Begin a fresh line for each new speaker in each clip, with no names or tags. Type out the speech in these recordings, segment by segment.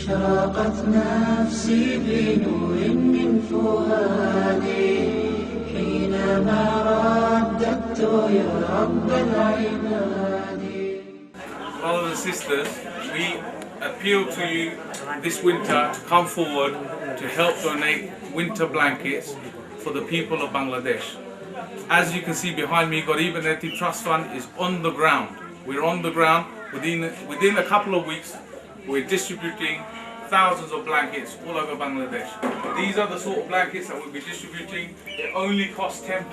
أشرقت نفسي بنور من فؤادي حينما رددت يا رب العباد.
Brothers and sisters, we appeal to you this winter to come forward to help donate winter blankets for the people of Bangladesh. As you can see behind me, Garib and Neti Trust Fund is on the ground. We're on the ground. Within a couple of weeks, we're distributing thousands of blankets all over Bangladesh. These are the sort of blankets that we'll be distributing. It only costs £10.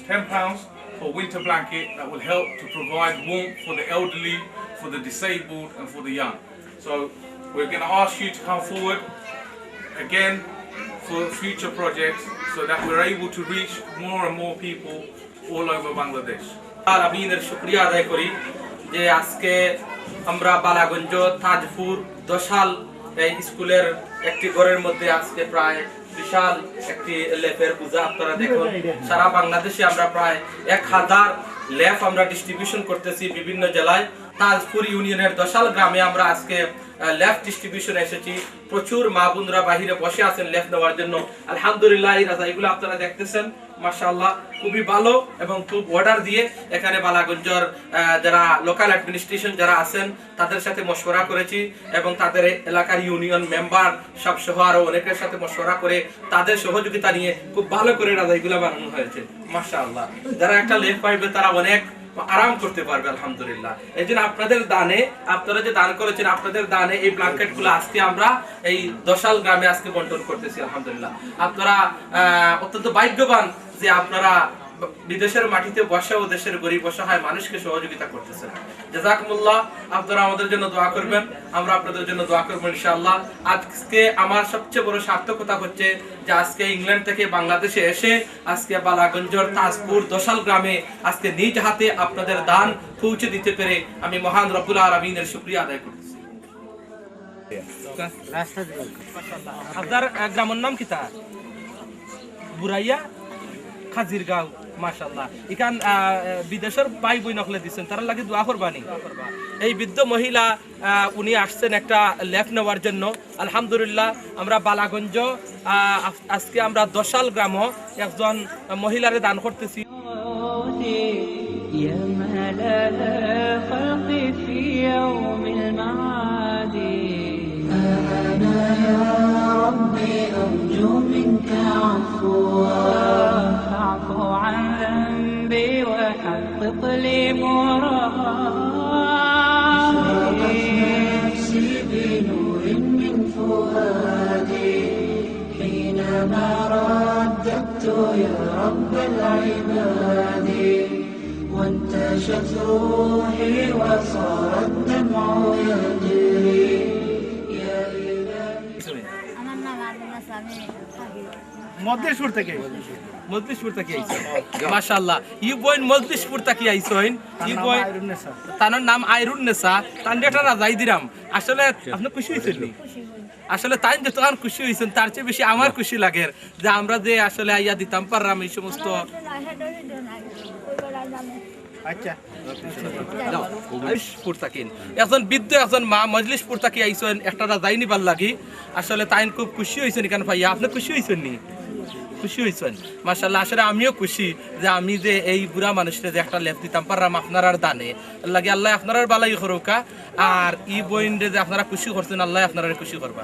£10 for a winter blanket that will help to provide warmth for the elderly, for the disabled and for the young. So we're going to ask you to come forward again for future projects so that we're able to reach more and more people all over Bangladesh.
আমিনের শুকরিয়া আদায় করি যে আজকে আমরা বালাগঞ্জ তাজপুর দশাল এই স্কুলের একটি ঘরের মধ্যে আজকে প্রায় বিশাল একটি লেপের পূজা। আপনারা দেখুন সারা বাংলাদেশে আমরা প্রায় 1000 লেপ আমরা ডিস্ট্রিবিউশন করতেছি বিভিন্ন জেলায়। তাজপুর ইউনিয়নের দশাল গ্রামে আমরা আজকে লেফ ডিস্ট্রিবিউশন এসেছি। প্রচুর মা বোনরা বাহিরে বসে আছেন লেফ নেওয়ার জন্য। আলহামদুলিল্লাহ এই রাজাইগুলো আপনারা দেখতেছেন মাশাআল্লাহ খুবই ভালো এবং খুব অর্ডার দিয়ে এখানে বালাগঞ্জের যারা লোকাল অ্যাডমিনিস্ট্রেশন যারা আছেন তাদের সাথে মশওয়ারা করেছি এবং তাদের এলাকার ইউনিয়ন মেম্বার সব সহ আরো অনেকের সাথে মশওয়ারা করে তাদের সহযোগিতা নিয়ে খুব ভালো করে রাজাইগুলো বানানো হয়েছে মাশাআল্লাহ। যারা একটা লেফ পাইবে তারা অনেক আরাম করতে পারবে আলহামদুলিল্লাহ। এই জন্য আপনাদের দানে আপনারা যে দান করেছেন আপনাদের দানে এই ব্ল্যাঙ্কেট গুলো আজকে আমরা এই দশাল গ্রামে আজকে বন্টন করতেছি আলহামদুলিল্লাহ। আপনারা অত্যন্ত ভাগ্যবান যে আপনারা বিদেশের মাটিতে বসে ও দেশের গরিব অসহায় মানুষকে সহযোগিতা করতেছেন। জাযাকুমুল্লাহ। আপনারা আমাদের জন্য দোয়া করবেন, আমরা আপনাদের জন্য দোয়া করব ইনশাআল্লাহ। আজকে আমার সবচেয়ে বড় সার্থকতা হচ্ছে যে আজকে ইংল্যান্ড থেকে বাংলাদেশে এসে আজকে বালাগঞ্জের তাজপুর দশাল গ্রামে আজকে নিজ হাতে আপনাদের দান পৌঁছে দিতে পেরে আমি মহান রব্বুল আলামিনের শুকরিয়া আদায় করতেছি। আপনার গ্রামের নাম কি? তা বুরাইয়া খাজিরগাঁও মাশাআল্লাহ। এখান বিদেশের ভাই বোন নকলে দিচ্ছেন তারা লাগে দোয়া করবানি। এই বৃদ্ধ মহিলা উনি আসছেন একটা লেফ নেওয়ার জন্য। আলহামদুলিল্লাহ আমরা বালাগঞ্জ আজকে আমরা দশাল গ্রাম একজন মহিলারে দান করতেছি।
أرجو منك عفوا فاعف عن ذنبي وحقق لي مرادي نفسي بنور من فؤادي حينما رددت يا رب العباد وانتشت روحي وصار الدمع يجري.
মজলিশপুর থেকে
মাশাআল্লাহ। ই বইন মজলিশপুর থেকে আইছেন। ই বই তার নাম আইরুন্নেসা। তান এটা রাজাই দিরাম। আসলে আপনি খুশি হইছেন নি? আসলে তাই যে তখন খুশি হইছেন তার চেয়ে বেশি আমার খুশি লাগে যে আমরা যে আসলে আইয়া দিতাম পারলাম এই সমস্ত।
আচ্ছা
একজন বৃদ্ধ একজন মা মজলিশপুর থেকে আইছেন একটা রাজাই নিবার লাগি। আসলে তাই খুব খুশি হয়েছেন এখানে ভাইয়া। আপনি খুশি হয়েছেন নি? খুশি হয়েছেন মাশাআল্লাহ। আসলে আমিও খুশি যে আমি যে এই বুড়া মানুষটা যে একটা লেপ দিতাম পারলাম আপনার দানে লাগে। আল্লাহ আপনার বালাই করুকা আর ই বইন যে আপনারা খুশি করছেন আল্লাহ আপনারা খুশি করবা।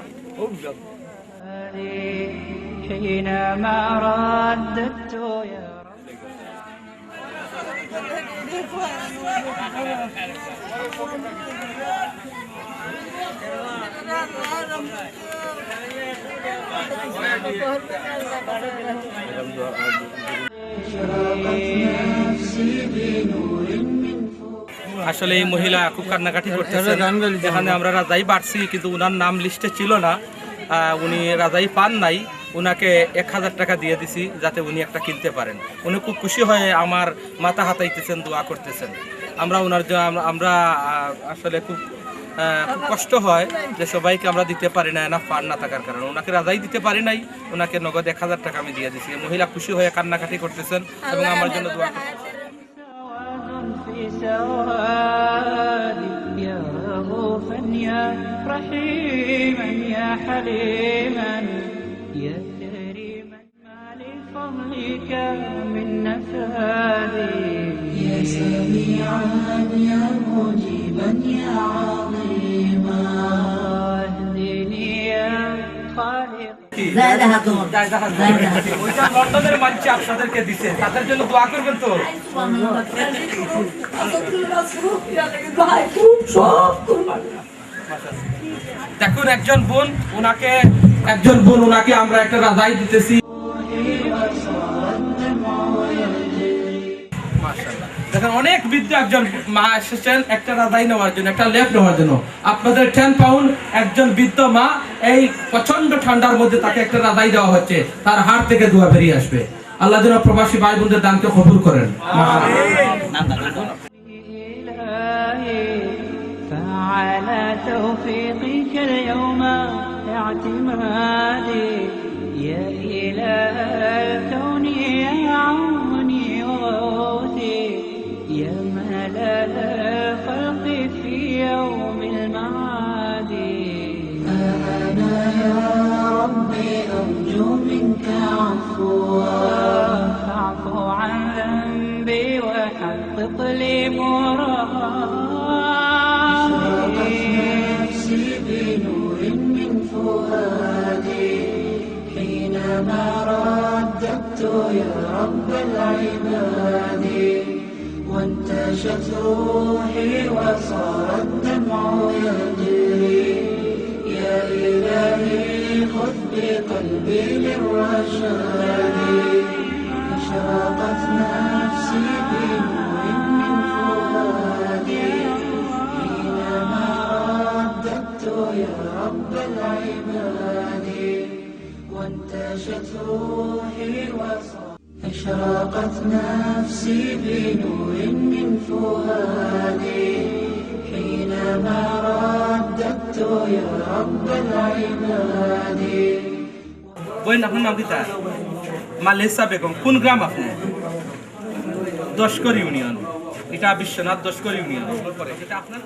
আসলে এই মহিলা খুব কান্নাকাটি করতেছেন। এখানে আমরা রাজাই বাড়ছি কিন্তু উনার নাম লিস্টে ছিল না, উনি রাজাই পান নাই। উনাকে 1000 টাকা দিয়ে দিছি যাতে উনি একটা কিনতে পারেন। উনি খুব খুশি হয়ে আমার মাথা হাতাইতেছেন, দোয়া করতেছেন। আমরা ওনার আমরা আসলে খুব কষ্ট হয় যে সবাইকে আমরা দিতে পারি না, না ফান্ড না থাকার কারণে। ওনাকে রাজাই দিতে পারি নাই, ওনাকে নগদ 1000 টাকা আমি দিয়ে দিছি। মহিলা খুশি হয়ে কান্নাকাটি করতেছেন এবং আমার জন্য দোয়া করতেছেন।
يا رحيما يا حليما يا كريما ما لفضلك من نفاذي يا سميعا يا مجيبا يا عظيما اهدني يا خالق
ওইটা লন্ডনের মানুষ আপনাদেরকে দিছে তাদের জন্য দোয়া করবেন তো দেখুন একজন বোন ওনাকে আমরা একটা রাজাই দিতেছি মাশাআল্লাহ দেখেন অনেক বৃদ্ধ একজন মা এসেছেন একটা রাজাই নেওয়ার জন্য একটা লেপ নেওয়ার জন্য আপনাদের 10 পাউন্ড একজন বৃদ্ধ মা এই প্রচন্ড ঠান্ডার মধ্যে তাকে একটা রাজাই দেওয়া হচ্ছে তার হাত থেকে দোয়া বেরিয়ে আসবে আল্লাহ যেন প্রবাসী ভাই বোনদের দানকে কবুল করেন
فعلى توفيقك اليوم اعتمادي يا إله الكون يا عوني وغوثي يا ملا الخلق في يوم المعاد أنا يا ربي أرجو منك عفوا فاعف عن ذنبي وحقق لي مرادي نفسي بنور من فؤادي حينما رددت يا رب العباد وانتشت روحي وصار الدمع يجري يا إلهي خذ بقلبي للرشاد أشرقت نفسي بنور من فؤادي حينما رددت يا رب العباد وانتشت روحي وصار أشرقت نفسي بنور من فؤادي حينما رددت يا رب العباد
বোন আপনার নাম কি তা মালেসা বেগম কোন গ্রাম আপনি দশকর ইউনিয়ন এটা বিশ্বনাথ দশকর ইউনিয়ন এটা আপনার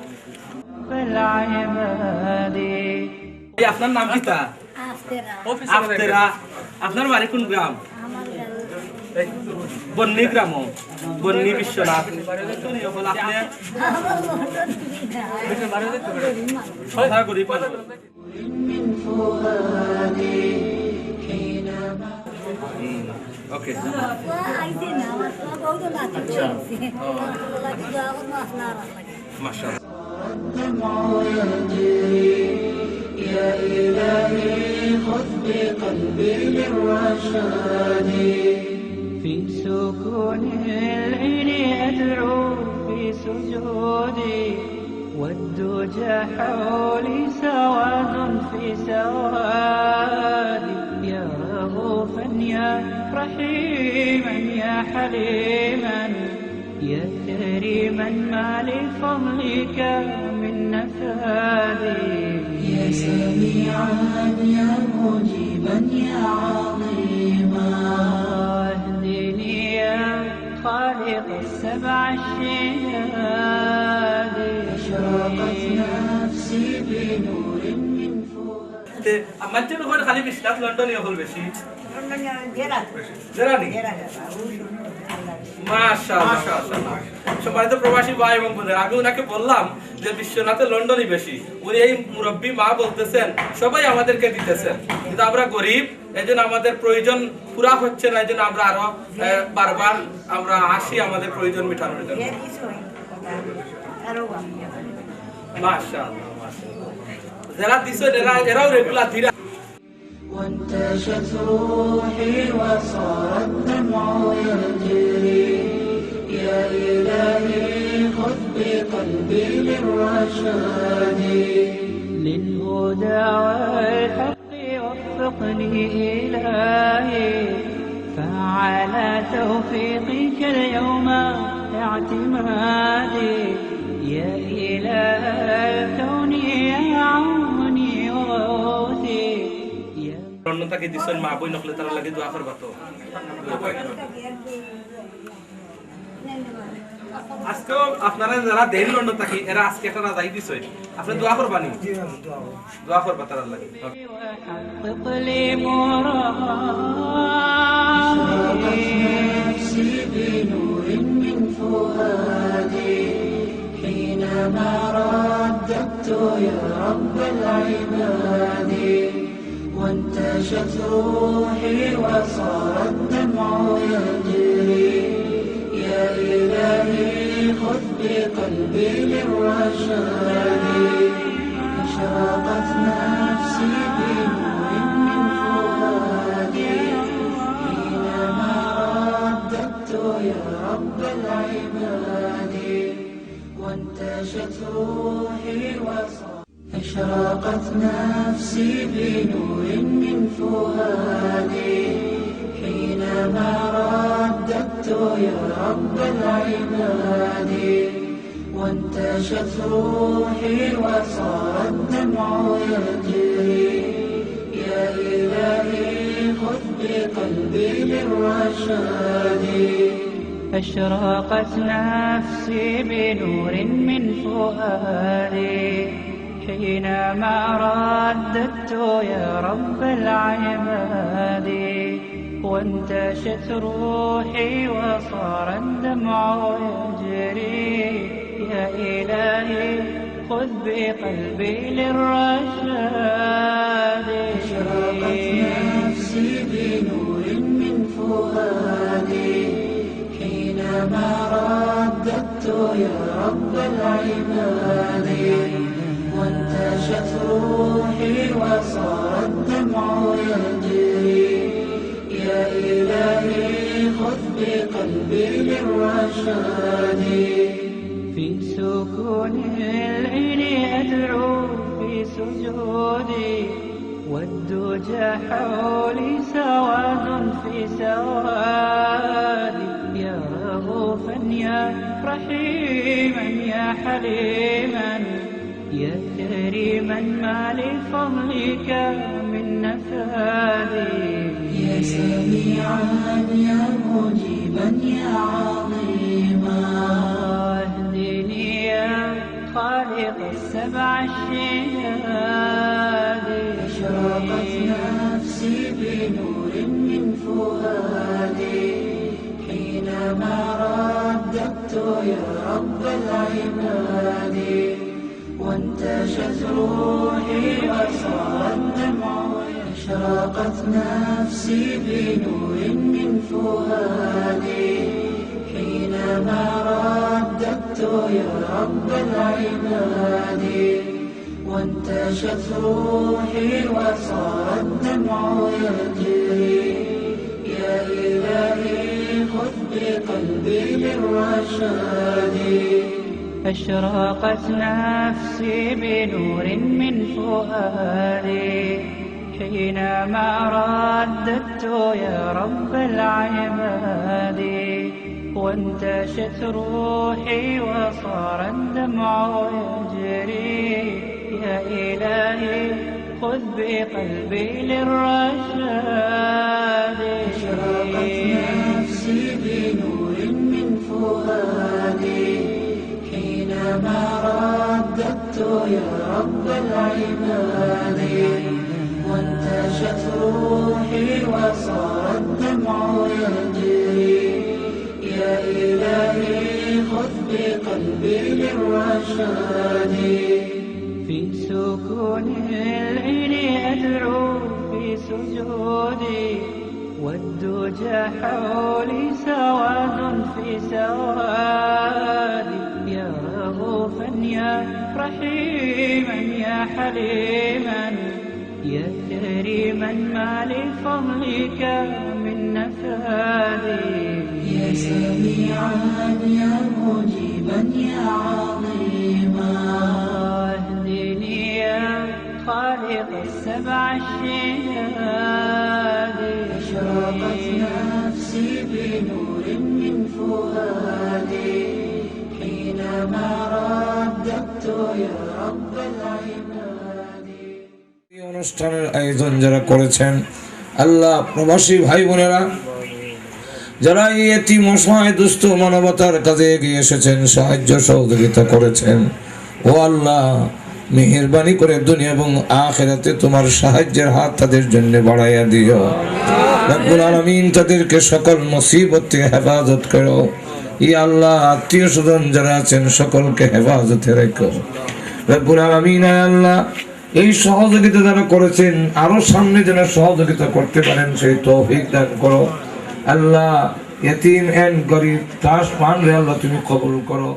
العباد
এই আপনার নাম কি তা আফতেরা আপনার বাড়ি কোন গ্রাম বন্নি গ্রাম বন্নি বিশ্বনাথ
من فؤادي حينما
ওকে মাশাআল্লাহ
الدمع يجري يا إلهي خذ بقلبي للرشاد في سكون العين أدعو في سجودي والدجى حولي سواد في سوادي يا رؤوفا يا رحيما يا حليما يا كريما ما لفضلك من نفاذي يا سميعا يا مجيبا يا عظيما اهدني يا خالق السبع الشداد أشرقت نفسي بنور من فؤادي
আমার জন্য ওখানে খালি বিশ্বনাথ লন্ডনে হল বেশি জেরানি মাশাআল্লাহ সম্মানিত প্রবাসী ভাই এবং বোনেরা আমি ওনাকে বললাম যে বিশ্বনাথে লন্ডনই বেশি উনি এই মুরব্বী মা বলতেছেন সবাই আমাদেরকে দিতেছেন কিন্তু আমরা গরিব এজন্য আমাদের প্রয়োজন পুরা হচ্ছে না এজন্য আমরা আরো বারবার আমরা আসি আমাদের প্রয়োজন মেটানোর জন্য মাশাআল্লাহ যারা দিছে এরাও রেগুলার ধীরে
وانتشت روحي وصار الدمع يجري يا إلهي خذ بقلبي للرشاد للهدى والحق وفقني إلهي فعلى توفيقك اليوم اعتمادي يا إله الكون يا عوني وغوثي
রণতাকে দিছেন মা বই নকলে তারা লাগে দোয়া করবা তো আজকেও আপনারা যারা দেরি লন্ডন থাকি এরা আজকে একটা রাজাই দিছে আপনি দোয়া করবানি দোয়া করবা তার লাগে
وحقق لي مرادي نفسي بنور من فؤادي حينما رددت يا رب العباد وانتشت روحي وصار الدمع يجري يا إلهي خذ بقلبي للرشاد أشرقت نفسي بنور من فؤادي حينما رددت يا رب العباد وانتشت روحي وصار أشرقت نفسي بنور من فؤادي حينما رددت يا رب العباد وانتشت روحي وصار الدمع يجري يا إلهي خذ بقلبي للرشاد أشرقت نفسي بنور من فؤادي حينما رددت يا رب العباد وانتشت روحي وصار الدمع يجري يا إلهي خذ بقلبي للرشاد أشرقت نفسي بنور من فؤادي حينما رددت يا رب العباد وانتشت روحي وصار الدمع يجري يا إلهي خذ بقلبي للرشاد في سكون الليل أدعو في سجودي والدجى حولي سواد في سوادي يا رؤوفا يا رحيما يا حليما يا كريما ما لفضلك من نفادي يا سميعا يا مجيبا يا عظيما اهدني يا خالق السبع الشداد أشرقت نفسي بنور من فؤادي حينما رددت يا رب العباد وانتشت روحي وصار الدمع أشرقت نفسي بنور من فؤادي حينما رددت يا رب العباد وانتشت روحي وصار الدمع يجري يا إلهي خذ بقلبي للرشاد أشرقت نفسي بنور من فؤادي حينما رددت يا رب العباد وانتشت روحي وصار الدمع يجري يا إلهي خذ بقلبي للرشاد أشرقت نفسي بنور من فؤادي حينما رددت يا رب العباد وانتشت روحي وصار الدمع يجري يا إلهي خذ بقلبي للرشاد في سكون الليل أدعو في سجودي والدجى حولي سواد في سوادي يا رؤوفا يا رحيما يا حليما يا كريما ما لفضلك من نفادي يا سميعا يا مجيبا يا عظيما اهدني يا خالق السبع الشداد أشرقت نفسي بنور من فؤادي حينما رددت يا رب العباد
এই অনুষ্ঠানের আয়োজন যারা করেছেন আল্লাহ প্রবাসী ভাই বোনেরা যারা এই এতিম অসহায় দুস্থ মানবতার কাজে এগিয়ে এসেছেন, সাহায্য সহযোগিতা করেছেন, ও আল্লাহ মেহেরবানি করে দুনিয়া এবং আখিরাতে তোমার সাহায্যের হাত তাদের জন্য বাড়াইয়া দিও। রব্বুল আলামিন তাদেরকে সকল মুসিবত থেকে হেফাজত করো। ইয়া আল্লাহ আত্মীয় স্বজন যারা আছেন সকলকে হেফাজতে রেখো। রব্বুল আলামিন আল্লাহ এই সহযোগিতা যারা করেছেন আরো সামনে যেন সহযোগিতা করতে পারেন সেই তৌফিক দান করো। আল্লাহ ইতিম এন্ড গরিব তাস পান রে আল্লাহ তুমি কবুল করো।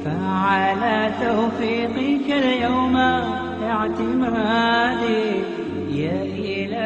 فعلى توفيقك اليوم اعتمادي يا إلهي